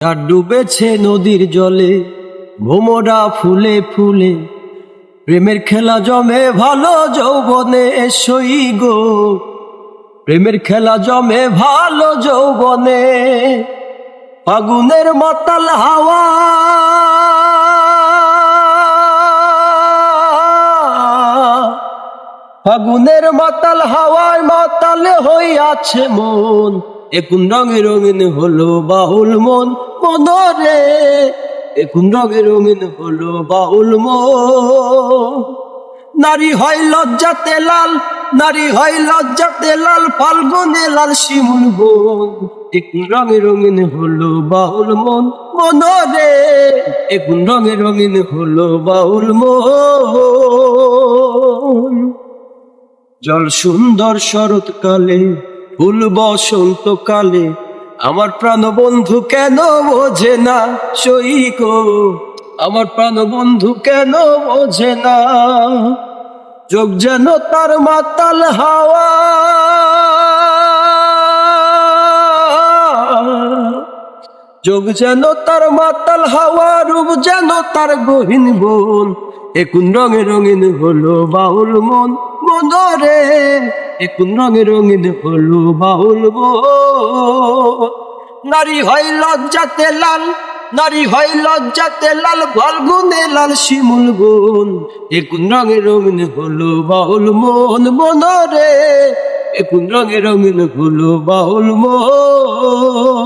আর ডুবেছে নদীর জলে ভোমরা ফুলে ফুলে, প্রেমের খেলা জমে ভালো যৌবনে এসই গো, প্রেমের খেলা জমে ভালো যৌবনে। ফাগুনের মাতাল হাওয়া ফাগুনের মাতাল হাওয়ায় মাতাল হইয়াছে মন, এখন রঙে রঙিন হলো বাউল মন মনরে, এখন রঙে রঙিন হলো বাউল মন। নারী হয় লজ্জাতে লাল, নারী হয় লজ্জাতে লাল, ফাল্গুনে লাল শিমুল বন, এখন রঙে রঙিন হলো বাউল মন মনরে, এখন রঙে রঙিন হলো বাউল মন। জল সুন্দর শরৎকালে, ফুল বসন্তকালে, আমার প্রাণ বন্ধু কেন বোঝে না সইক, আমার প্রাণ বন্ধু কেন বোঝে না। চোখ যেন তার মাতাল হাওয়া, চোখ যেন তার মাতাল হাওয়া, রূপ যেন তার গহীন বন, এখন রঙে রঙিন হলো বাউল মন মনরে, এখন রঙে রঙিন হলো বাউল মন। নারী হয় লজ্জাতে লাল, নারী হয় লজ্জাতে লাল, ফাল্গুনে লাল শিমুল বন, এখন রঙে রঙিন হলো বাউল মন মনরে, এখন রঙে রঙিন হলো বাউল মন।